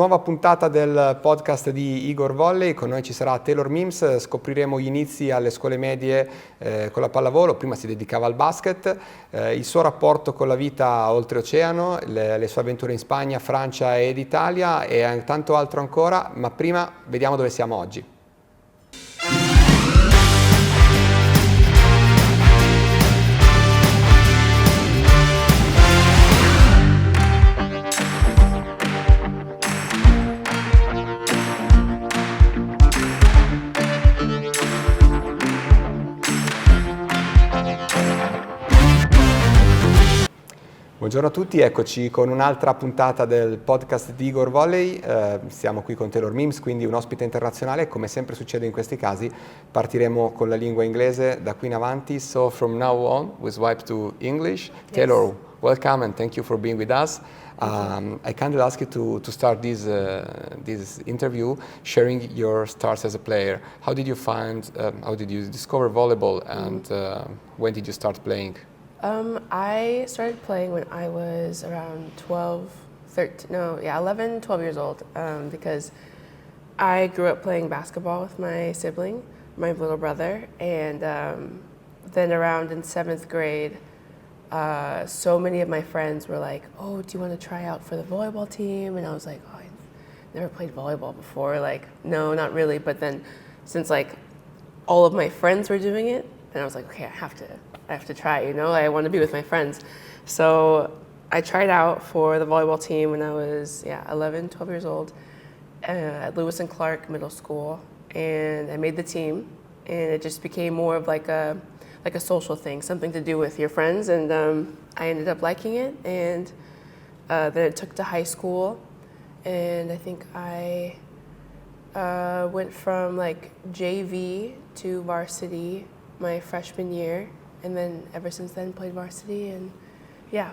nuova puntata del podcast di Igor Volley. Con noi ci sarà Taylor Mims. Scopriremo gli inizi alle scuole medie con la pallavolo. Prima si dedicava al basket, il suo rapporto con la vita oltreoceano, le sue avventure in Spagna, Francia ed Italia e tanto altro ancora. Ma prima vediamo dove siamo oggi. Buongiorno a tutti, eccoci con un'altra puntata del podcast di Igor Volley. Siamo qui con Taylor Mims, quindi un ospite internazionale. Come sempre succede in questi casi, partiremo con la lingua inglese da qui in avanti. So from now on, we swipe to English. Yes. Taylor, welcome and thank you for being with us. I kindly ask you to start this interview sharing your starts as a player. How did you discover volleyball and when did you start playing? I started playing when I was around 11, 12 years old, because I grew up playing basketball with my sibling, my little brother, and then around in 7th grade, so many of my friends were like, oh, do you want to try out for the volleyball team? And I was like, oh, I've never played volleyball before. Like, no, not really. But then since like all of my friends were doing it, then I was like, okay, I have to try, you know, I want to be with my friends. So I tried out for the volleyball team when I was 11, 12 years old at Lewis and Clark Middle School, and I made the team, and it just became more of like a social thing, something to do with your friends, and I ended up liking it, and then it took to high school, and I think I went from like JV to varsity my freshman year, and then ever since then played varsity, and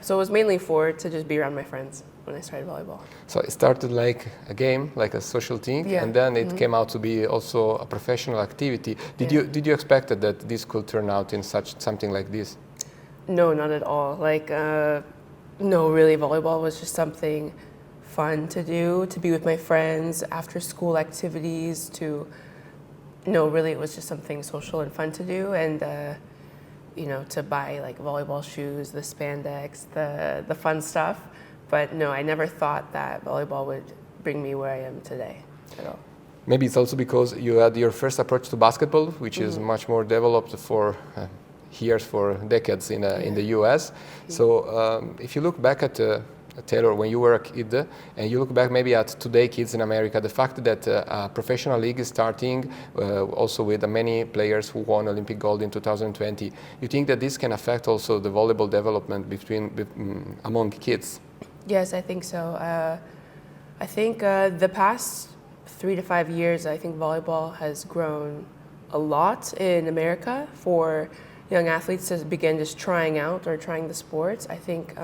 so it was mainly to just be around my friends when I started volleyball. So it started like a game, like a social thing, and then it came out to be also a professional activity. Did you expect that this could turn out in something like this? No, not at all. Like no, really, volleyball was just something fun to do, to be with my friends, after school activities, really it was just something social and fun to do, and to buy like volleyball shoes, the spandex, the fun stuff. But no, I never thought that volleyball would bring me where I am today at all. Maybe it's also because you had your first approach to basketball, which is much more developed for years, for decades in the US. So if you look back at Taylor, when you were a kid, and you look back maybe at today kids in America, the fact that a professional league is starting, also with many players who won Olympic gold in 2020, you think that this can affect also the volleyball development among kids? Yes, I think so. I think the past 3 to 5 years, I think volleyball has grown a lot in America for young athletes to begin just trying out or trying the sports. I think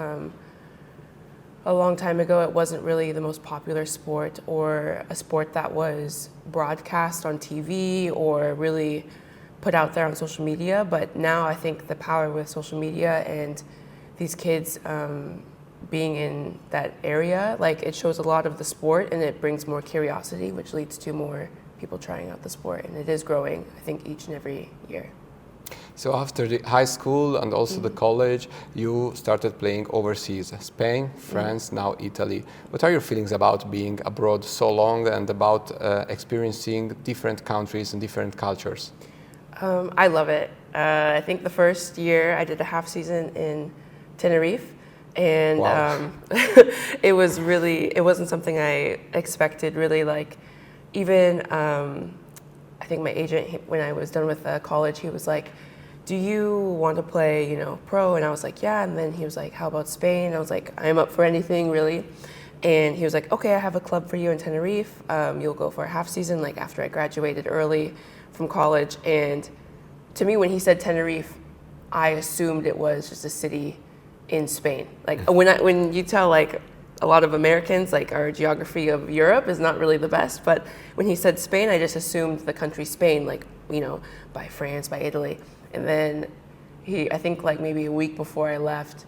a long time ago, it wasn't really the most popular sport or a sport that was broadcast on TV or really put out there on social media. But now I think the power with social media and these kids being in that area, like it shows a lot of the sport and it brings more curiosity, which leads to more people trying out the sport. And it is growing, I think, each and every year. So after the high school and also the college, you started playing overseas, Spain, France, now Italy. What are your feelings about being abroad so long and about experiencing different countries and different cultures? I love it. I think the first year I did a half season in Tenerife, and wow. It wasn't something I expected really. Like even I think my agent, when I was done with college, he was like, do you want to play, pro? And I was like, yeah. And then he was like, how about Spain? I was like, I'm up for anything, really. And he was like, okay, I have a club for you in Tenerife. You'll go for a half season, like after I graduated early from college. And to me, when he said Tenerife, I assumed it was just a city in Spain. Like when you tell like a lot of Americans, like our geography of Europe is not really the best, but when he said Spain, I just assumed the country Spain, like, by France, by Italy. And then I think like maybe a week before I left,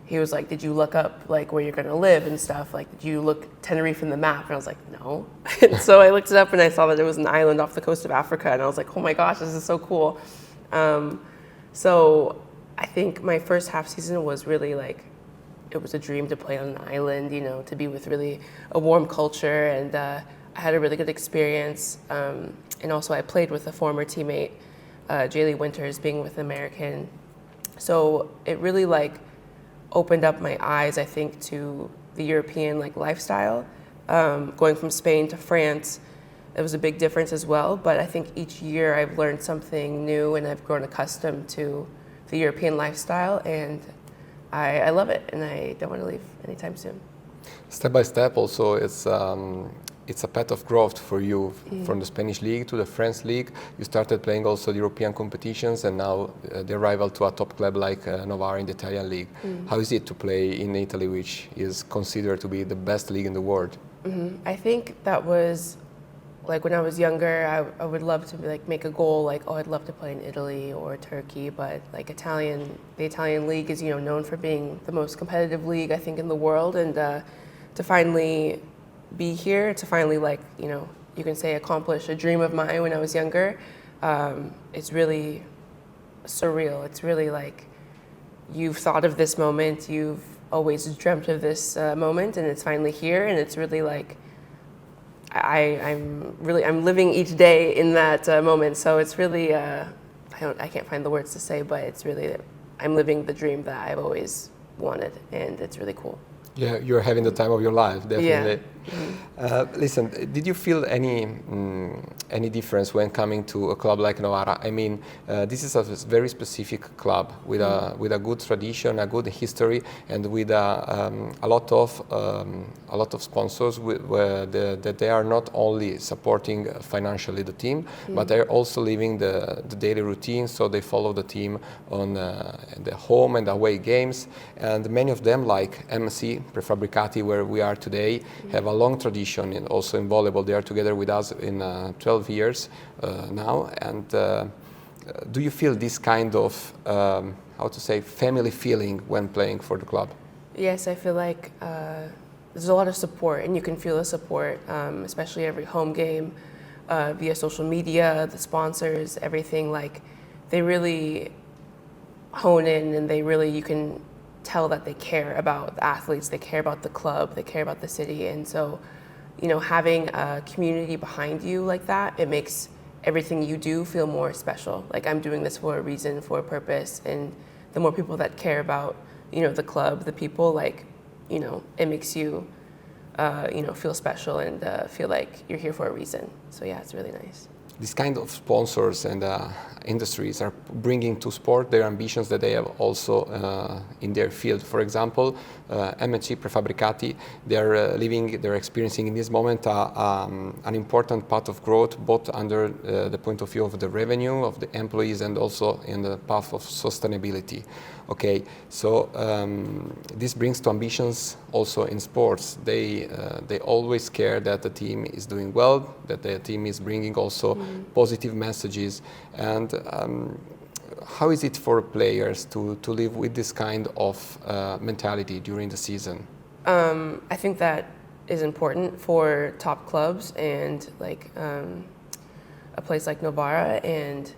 he was like, did you look up like where you're going to live and stuff? Like, did you look Tenerife in the map? And I was like, no. And so I looked it up and I saw that it was an island off the coast of Africa. And I was like, oh my gosh, this is so cool. So I think my first half season was really like, it was a dream to play on an island, you know, to be with really a warm culture. And I had a really good experience. And also I played with a former teammate, Jaylee Winters, being with American. So it really like opened up my eyes, I think, to the European like lifestyle. Going from Spain to France, it was a big difference as well. But I think each year I've learned something new and I've grown accustomed to the European lifestyle, and I love it, and I don't want to leave anytime soon. Step by step, also, it's a path of growth for you, from the Spanish league to the French league. You started playing also the European competitions, and now the arrival to a top club like Novara in the Italian league. How is it to play in Italy, which is considered to be the best league in the world? I think that was like when I was younger, I would love to like make a goal like, oh, I'd love to play in Italy or Turkey, but like the Italian league is, you know, known for being the most competitive league, I think, in the world. And to finally be here, to finally, like, you know, you can say accomplish a dream of mine when I was younger, it's really surreal. It's really like you've thought of this moment, you've always dreamt of this moment, and it's finally here, and it's really like I'm living each day in that moment. So it's really I can't find the words to say, but it's really I'm living the dream that I've always wanted, and it's really cool. Yeah, you're having the time of your life, definitely. Yeah. Listen, did you feel any difference when coming to a club like Novara? I mean, this is a very specific club with a good tradition, a good history, and with a lot of sponsors. That they are not only supporting financially the team, but they're also living the daily routine. So they follow the team on the home and away games, and many of them, like MC PREFABBRICATI, where we are today, have a long tradition also in volleyball. They are together with us in 12 years now. And do you feel this kind of, how to say, family feeling when playing for the club? Yes, I feel like there's a lot of support, and you can feel the support, especially every home game, via social media, the sponsors, everything. Like, they really hone in, and you can tell that they care about the athletes, they care about the club, they care about the city. And so, you know, having a community behind you like that, it makes everything you do feel more special. Like, I'm doing this for a reason, for a purpose. And the more people that care about, you know, the club, the people, like, you know, it makes you, you know, feel special and feel like you're here for a reason. So yeah, it's really nice. This kind of sponsors and industries are bringing to sport their ambitions that they have also in their field. For example, MSC PREFABBRICATI, they're experiencing in this moment an important path of growth, both under the point of view of the revenue of the employees and also in the path of sustainability. Okay, so this brings to ambitions also in sports. They always care that the team is doing well, that the team is bringing also positive messages. And how is it for players to live with this kind of mentality during the season? I think that is important for top clubs and like a place like Novara and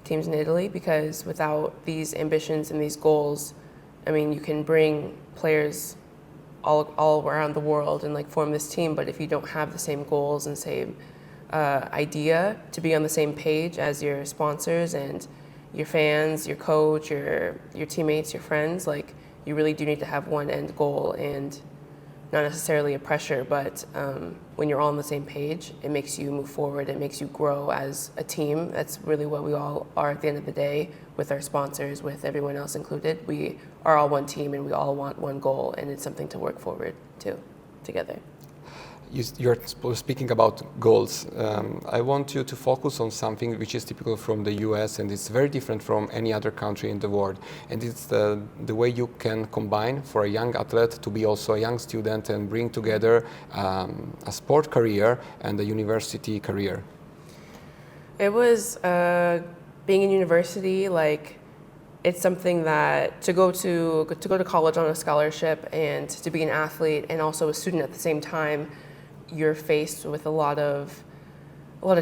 teams in Italy, because without these ambitions and these goals, I mean, you can bring players all around the world and like form this team, but if you don't have the same goals and same idea to be on the same page as your sponsors and your fans, your coach, your teammates, your friends, like, you really do need to have one end goal, and not necessarily a pressure, but when you're all on the same page, it makes you move forward, it makes you grow as a team. That's really what we all are at the end of the day, with our sponsors, with everyone else included. We are all one team and we all want one goal, and it's something to work forward to together. You're speaking about goals. I want you to focus on something which is typical from the US, and it's very different from any other country in the world. And it's the way you can combine for a young athlete to be also a young student and bring together a sport career and a university career. It was being in university, like, it's something that to go to college on a scholarship and to be an athlete and also a student at the same time, you're faced with a lot of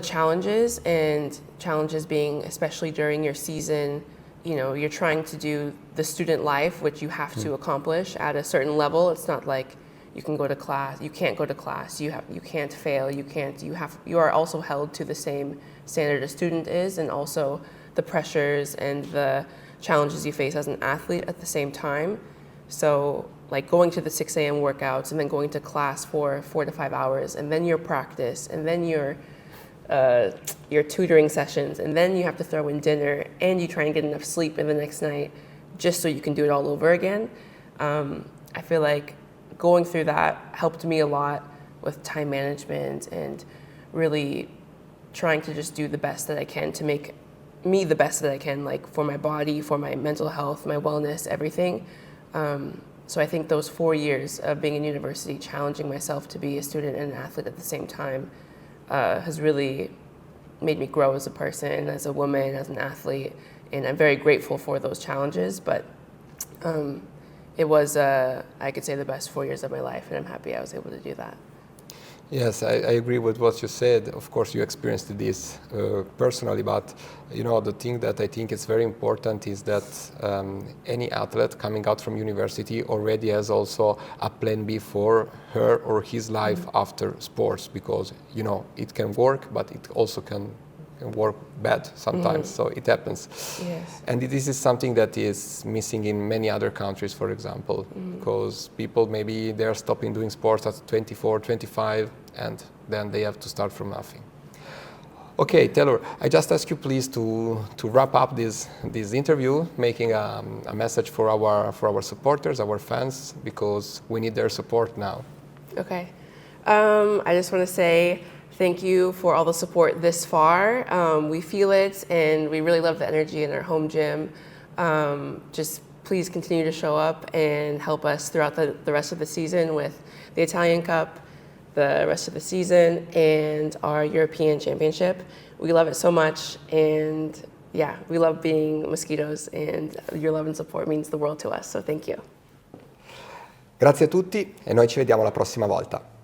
challenges, and challenges being especially during your season. You know, you're trying to do the student life, which you have to accomplish at a certain level. It's not like you can go to class, you can't go to class, you can't fail, you are also held to the same standard a student is, and also the pressures and the challenges you face as an athlete at the same time. So like going to the 6 a.m. workouts and then going to class for 4 to 5 hours, and then your practice, and then your tutoring sessions, and then you have to throw in dinner, and you try and get enough sleep in the next night just so you can do it all over again. I feel like going through that helped me a lot with time management and really trying to just do the best that I can to make me the best that I can, like for my body, for my mental health, my wellness, everything. So I think those 4 years of being in university, challenging myself to be a student and an athlete at the same time, has really made me grow as a person, as a woman, as an athlete, and I'm very grateful for those challenges. But it was, I could say, the best 4 years of my life, and I'm happy I was able to do that. Yes, I agree with what you said. Of course, you experienced this personally, but you know, the thing that I think is very important is that any athlete coming out from university already has also a plan B for her or his life after sports, because you know, it can work, but it also can work bad sometimes, so it happens. Yes. And this is something that is missing in many other countries, for example, because people maybe they're stopping doing sports at 24, 25, and then they have to start from nothing. Okay, Taylor, I just ask you please to wrap up this interview, making a message for our supporters, our fans, because we need their support now. Okay. I just want to say thank you for all the support this far. We feel it, and we really love the energy in our home gym. Just please continue to show up and help us throughout the rest of the season with the Italian Cup, the rest of the season, and our European Championship. We love it so much, and yeah, we love being Mosquitoes, and your love and support means the world to us, so thank you. Grazie a tutti e noi ci vediamo la prossima volta.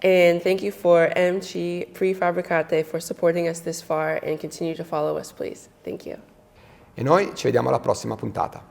And thank you for MC PREFABBRICATI for supporting us this far, and continue to follow us, please. Thank you. E noi ci vediamo alla prossima puntata.